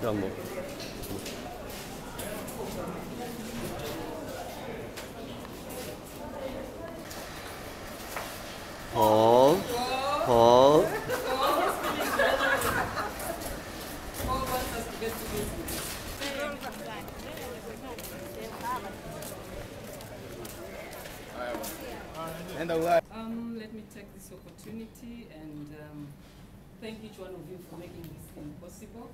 한번. 어, 어. Let me take this opportunity and thank each one of you for making this thing possible.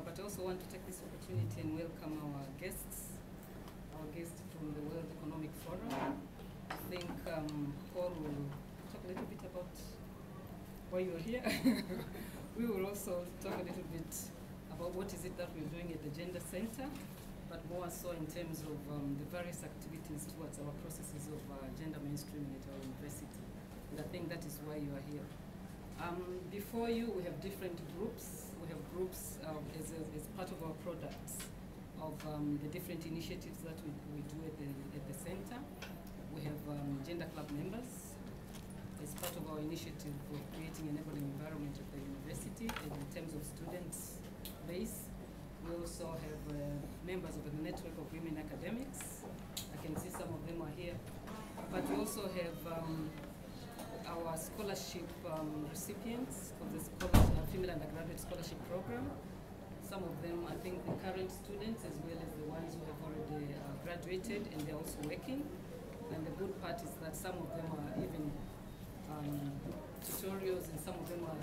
But I also want to take this opportunity and welcome our guests from the World Economic Forum. I think Paul will talk a little bit about why you're here. We will also talk a little bit about what is it that we're doing at the Gender Center, but more so in terms of the various activities towards our processes of gender mainstreaming at our university. And I think that is why you are here. Before you, we have different groups. We have groups as part of our products of the different initiatives that we do at the center. We have gender club members as part of our initiative of creating an enabling environment at the university in terms of students base. We also have members of the network of women academics. I can see some of them are here. But we also have our scholarship recipients of the female undergraduate scholarship program. Some of them, I think, the current students as well as the ones who have already graduated and they're also working. And the good part is that some of them are even tutorials and some of them are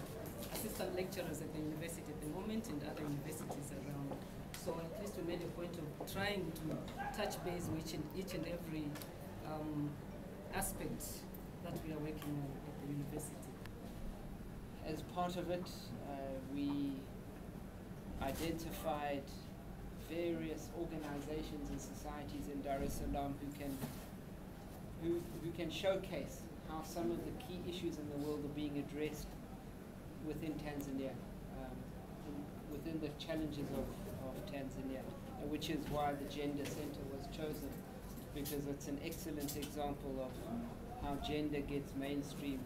assistant lecturers at the university at the moment and other universities around. So at least we made a point of trying to touch base with each and every aspect that we are working on at the university. As part of it, we identified various organizations and societies in Dar es Salaam who can showcase how some of the key issues in the world are being addressed within Tanzania, within the challenges of Tanzania, which is why the Gender Center was chosen, because it's an excellent example of how gender gets mainstreamed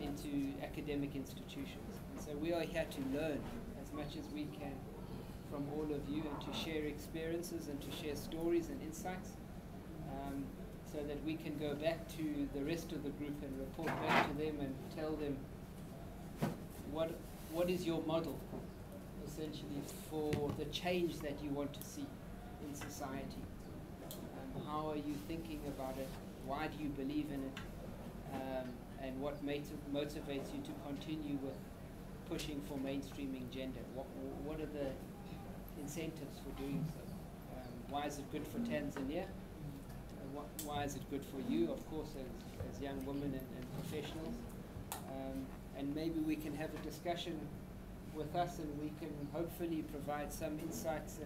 into academic institutions. And so we are here to learn as much as we can from all of you and to share experiences and to share stories and insights, so that we can go back to the rest of the group and report back to them and tell them what is your model, essentially, for the change that you want to see in society. How are you thinking about it? Why do you believe in it? And what motivates you to continue with pushing for mainstreaming gender? What are the incentives for doing so? Why is it good for Tanzania? Why is it good for you, of course, as young women and professionals? And maybe we can have a discussion with us and we can hopefully provide some insights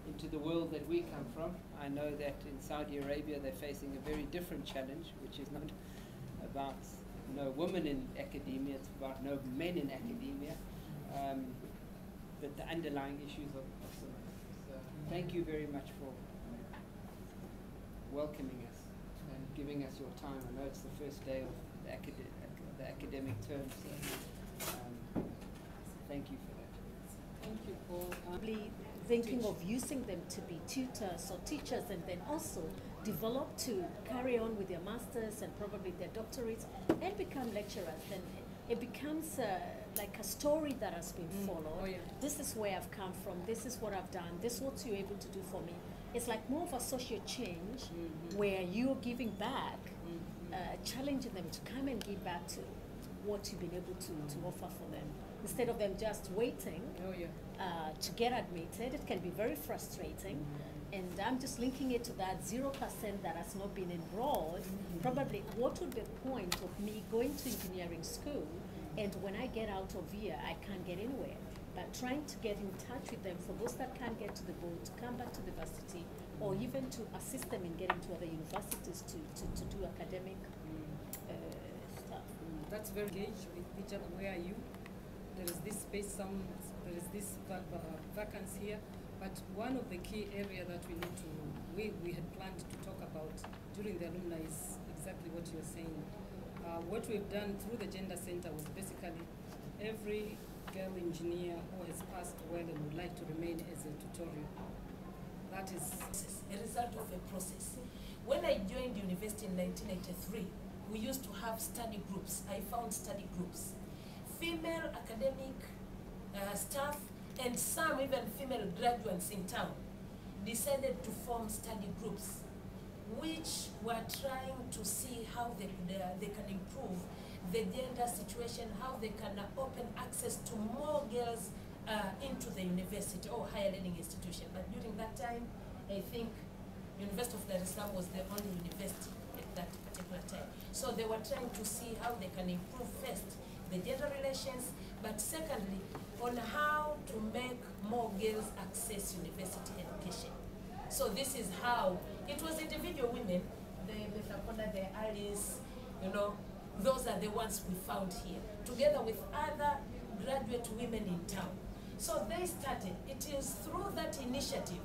into the world that we come from. I know that in Saudi Arabia they're facing a very different challenge, which is not about no women in academia, it's about no men in academia, but the underlying issues are similar. So thank you very much for welcoming us and giving us your time. I know it's the first day of the academic term, so thank you for that. Thank you, Paul. Thinking of using them to be tutors or teachers, and then also develop to carry on with their masters and probably their doctorates and become lecturers. Then it becomes like a story that has been followed. Oh, yeah. This is where I've come from, this is what I've done, this is what you're able to do for me. It's like more of a social change where you're giving back, challenging them to come and give back to what you've been able to offer for them. Instead of them just waiting to get admitted, it can be very frustrating. And I'm just linking it to that 0% that has not been enrolled. Probably, what would be the point of me going to engineering school and when I get out of here, I can't get anywhere? But trying to get in touch with them, for those that can't get to the board, to come back to the varsity, or even to assist them in getting to other universities to do academic stuff. That's very engaged with each other. Where are you? There is this space, there is this vacancy here. But one of the key areas that we had planned to talk about during the alumni is exactly what you're saying. What we've done through the Gender Center was basically every girl engineer who has passed well and would like to remain as a tutorial. That is a result of a process. When I joined university in 1983, we used to have study groups. I found study groups. Female academic staff and some even female graduates in town decided to form study groups, which were trying to see how they can improve the gender situation, how they can open access to more girls into the university or higher learning institution. But during that time, I think University of Dar es Salaam was the only university at that particular time. So they were trying to see how they can improve first the gender relations, but secondly, on how to make more girls access university education. So this is how, it was individual women, the Metaconda, the Alice, you know, those are the ones we found here, together with other graduate women in town. So they started, it is through that initiative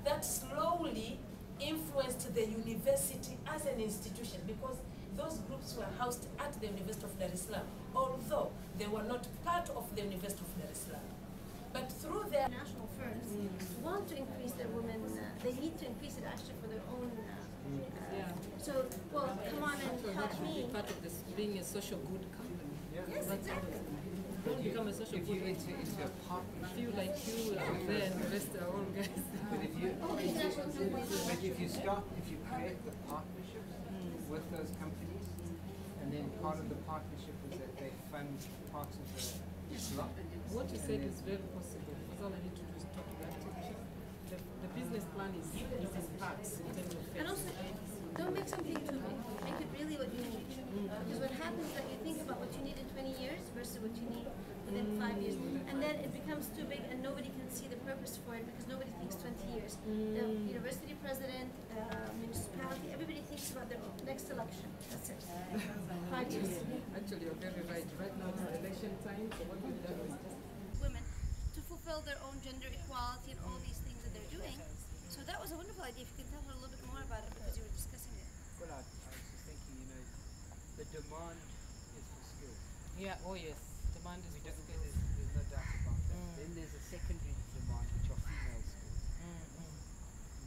that slowly influenced the university as an institution, because those groups were housed at the University of Dar es Salaam, although they were not part of the University of Dar es Salaam. But through their national firms want to increase their women, they need to increase it actually for their own. So, well, come on and help me. Part of this being a social good company. Yes, exactly. Don't become a social If good you enter into a I partnership, feel like you out there and the rest are all guys. but if you create the partnerships with those companies, and then part of the partnership is that they fund parts of the slot. What you said is very possible. Because all I need to do is talk to that teacher. The business plan is in parts in terms of And also, don't make something too big. Make it really what you need. Because what happens is that you think about what you need in 20 years versus what you need within 5 years. And then it becomes too big and nobody can see the purpose for it because nobody thinks 20 years. The university president, municipality, everybody thinks about their next election. That's it. 5 years. Actually, you're very right. Right now it's election time, so what we've done is just Women to fulfill their own gender equality and all these things that they're doing. So that was a wonderful idea. If you can tell her a little bit more about it because you were discussing it. Well, I was just thinking, you know, the demand is for skills. yeah. Oh yes, demand is There's no doubt about that. Then there's a secondary demand, which are female skills.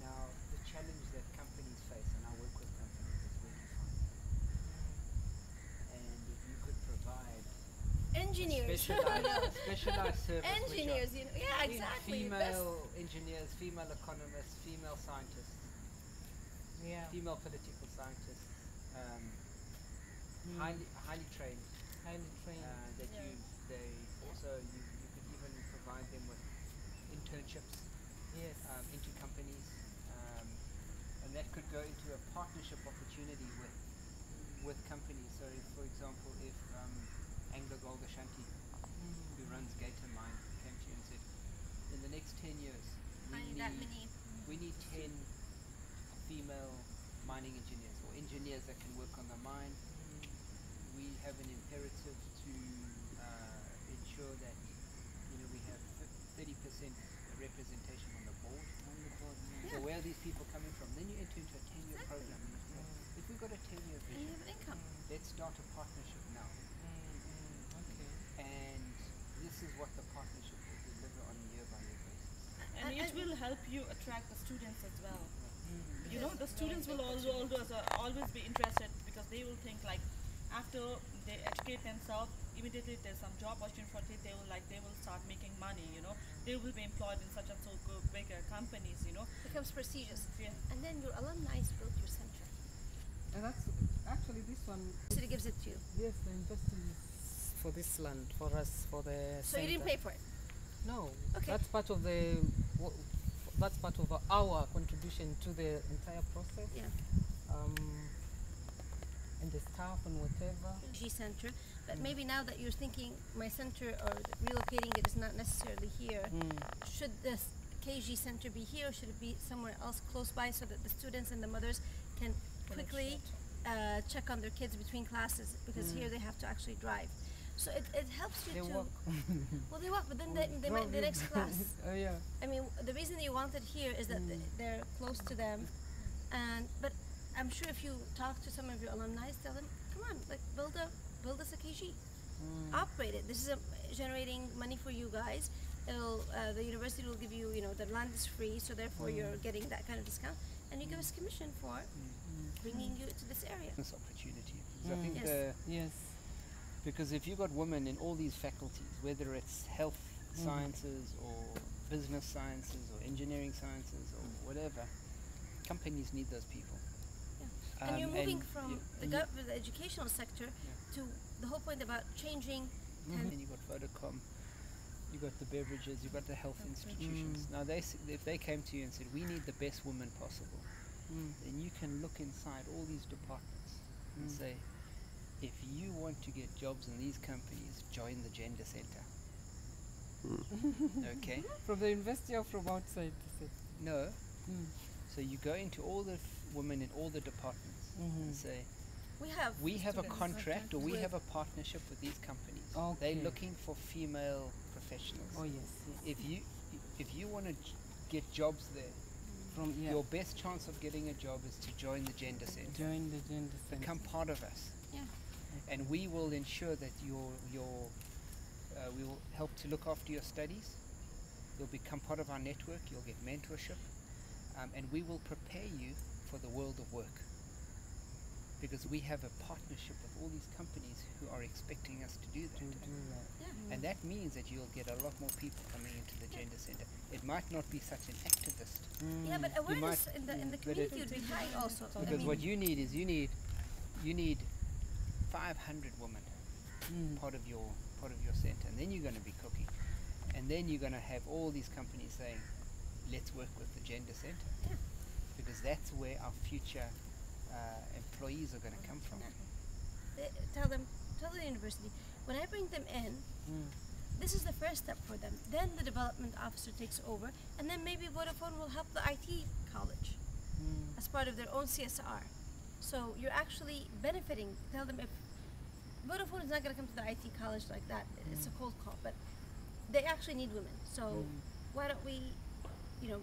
Now, the challenge that companies face, and I work with companies, is where do you find them? And if you could provide Engineers. specialized service, Engineers, you know. Yeah, which are exactly. female engineers, female economists, female scientists, female political scientists, highly trained. That they also you could even provide them with internships into companies, and that could go into a partnership opportunity with companies. So, for example, if Anglo Gold Ashanti, who runs Gator Mine, came to you and said, in the next 10 years, we need 10 female mining engineers or engineers that can work on the mine. We have an imperative to ensure that we have 30% representation on the board. So where are these people coming from? Then you enter into a 10-year program. And you say, if we've got a 10-year And you vision, have income. let's start a partnership now. And this is what the partnership will deliver on a year-by-year basis. And it will help you attract the students as well. You know, the students will always be interested because they will think like after they educate themselves, immediately there's some job opportunity, they will start making money, you know. They will be employed in such and so bigger companies, you know. Becomes prestigious. Yeah. And then your alumni built your center. and that's actually this one. The city gives it to you. Yes, the investment is for this land, for us, for the So you didn't pay for it? No, Okay. that's part of that's part of our contribution to the entire process. Yeah. And the staff and whatever. G Center. But maybe now that you're thinking my center or relocating it is not necessarily here, should this KG Center be here or should it be somewhere else close by so that the students and the mothers can quickly check on their kids between classes because here they have to actually drive. So it helps you They to... walk. Well, they walk, but then they might, the next class. Oh yeah. I mean, the reason you want it here is that they're close to them, but I'm sure if you talk to some of your alumni, tell them, come on, like build us a KG, operate it. This is generating money for you guys. It'll, the university will give you, the land is free, so therefore you're getting that kind of discount, and you give us commission for bringing you to this area. Business opportunity. Because I think Yes. Yes. because if you've got women in all these faculties, whether it's health sciences or business sciences or engineering sciences or whatever, companies need those people. And you're moving from you- the, and you- the educational sector to the whole point about changing. and then you've got Vodacom, you've got the beverages, you've got the health institutions. Now, if they came to you and said, we need the best women possible, then you can look inside all these departments and say, if you want to get jobs in these companies, join the gender center. Okay? From the university or from outside? No. So you go into all the women in all the departments and say, We have a contract or we have a partnership with these companies. Okay. They're looking for female professionals. Oh yes. If you want to get jobs there, From your best chance of getting a job is to join the gender center. join the gender center. Become part of us. Yeah. And we will ensure that we will help to look after your studies. You'll become part of our network. You'll get mentorship, and we will prepare you for the world of work. Because we have a partnership with all these companies who are expecting us to do that. And that means that you'll get a lot more people coming into the gender center. It might not be such an activist, Yeah, but awareness might- in the but it- community would be high also. I because mean, what you need is you need 500 women part of your center, and then you're going to be cooking, and then you're going to have all these companies saying, let's work with the gender center, because that's where our future employees are going to come from. tell the university, when I bring them in, this is the first step for them. Then the development officer takes over, and then maybe Vodafone will help the IT college as part of their own CSR. So you're actually benefiting. Tell them if Vodafone is not going to come to the IT college like that, it's a cold call, but they actually need women. So why don't we,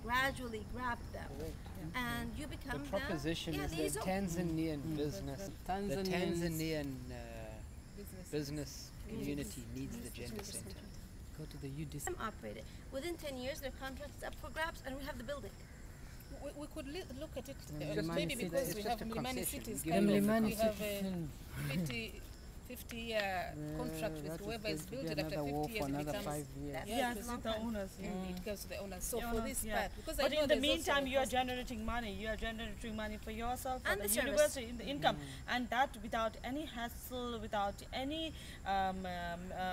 gradually grab them, and you become The proposition is these that are- Tanzanian business, the Tanzanians Tanzanian business community needs the gender center. go to the UDC. them operated. Within 10 years, their contract is up for grabs, and we have the building. We could look at it Mlimani maybe City. because It's we just have a Mlimani concession. cities We kind give of, them we a have a 50-year contract with that is whoever going is to built be it after another war 50 for years it another becomes 5 years. That's Yeah, a it's long the time. owners. it goes to the owners. So Yeah. for this Yeah. part, because I But know in the there's also meantime, a you are cost- generating money. You are generating money for yourself, for And the the service. university, in the income, and that without any hassle, without any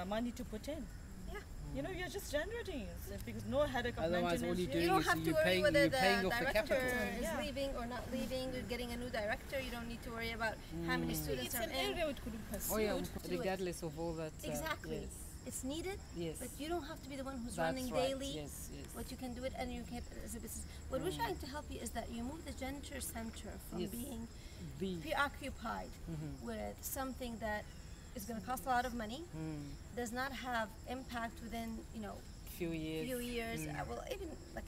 money to put in. Yeah. You're just generating it, because no headache of Otherwise, all maintenance. you're You doing don't is have to you're worry paying, whether you're the paying off the director capital. is Yeah. leaving or not leaving. You're getting a new director. You don't need to worry about how many students it's are an in. area which could be pursued. Oh yeah, do it. regardless of all that. Exactly. Yes. It's needed, Yes. but you don't have to be the one who's That's running right. daily. Yes, yes. What you can do it and you can as a business. What we're trying to help you is that you move the gender center from Yes. being The preoccupied with something that is going to cost a lot of money, does not have impact within few years. few years. Well, even like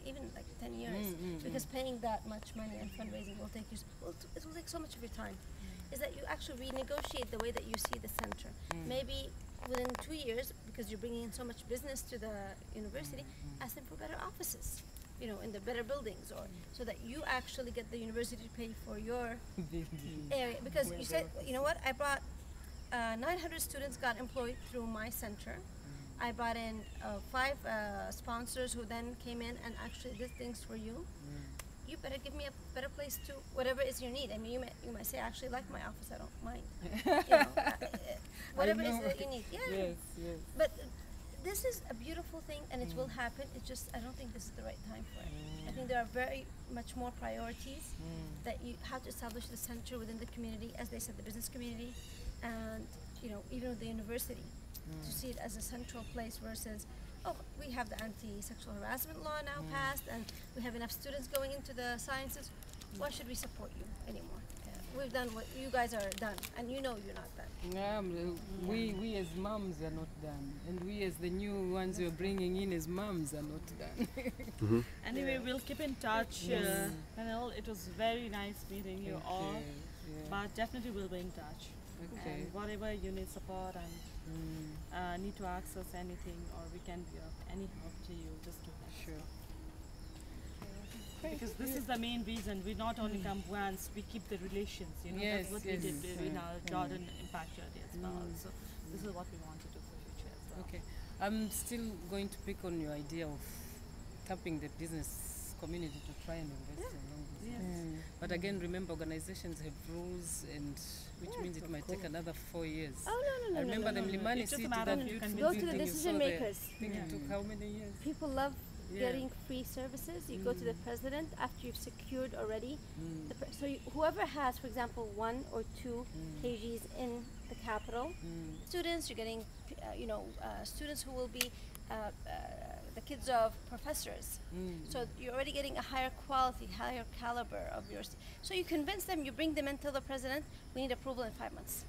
10 years, because paying that much money and fundraising will take you. It will take so much of your time. Is that you actually renegotiate the way that you see the center. Maybe within 2 years, because you're bringing in so much business to the university, ask them for better offices, in the better buildings, or so that you actually get the university to pay for your area. Because you said, you know what, I brought 900 students got employed through my center. I brought in 5 sponsors who then came in and actually did things for you. You better give me a better place to whatever is your need. I mean, you might say, I actually like my office. I don't mind. Whatever it is that you need. Yeah. Yes, yes. But this is a beautiful thing, and it will happen. It's just I don't think this is the right time for it. I think there are very much more priorities that you have to establish the center within the community, as they said, the business community, and even with the university, to see it as a central place versus. Oh, we have the anti-sexual harassment law now passed, and we have enough students going into the sciences. Why should we support you anymore? We've done what you guys are done, and you're not done. We as moms are not done, and we as the new ones we're bringing in as moms are not done. Anyway, we'll keep in touch. Panel, it was very nice meeting you all, but definitely we'll be in touch. Okay. And whatever you need support and need to access anything, or we can be of any help to you, just to let us Sure. know. Because this is the main reason we not only come once, we keep the relations. You know, Yes, that's what yes. we did in our Mm. Jordan Impact Journey as well. So this is what we want to do for future as well. Okay. I'm still going to pick on your idea of tapping the business community to try and invest in young business. But again, remember, organizations have rules, and which means it might take another 4 years. Oh, no, I remember the Mlimani It's just a City, matter that of beautiful Go to the building you decision saw there. makers. I think it took how many years? People love Yeah. getting free services. You go to the president after you've secured already. So whoever has, for example, 1 or 2 KGs in the capital, students, you're getting, students who will be the kids of professors. So you're already getting a higher quality, higher caliber of yours. So you convince them, you bring them and tell the president, we need approval in 5 months.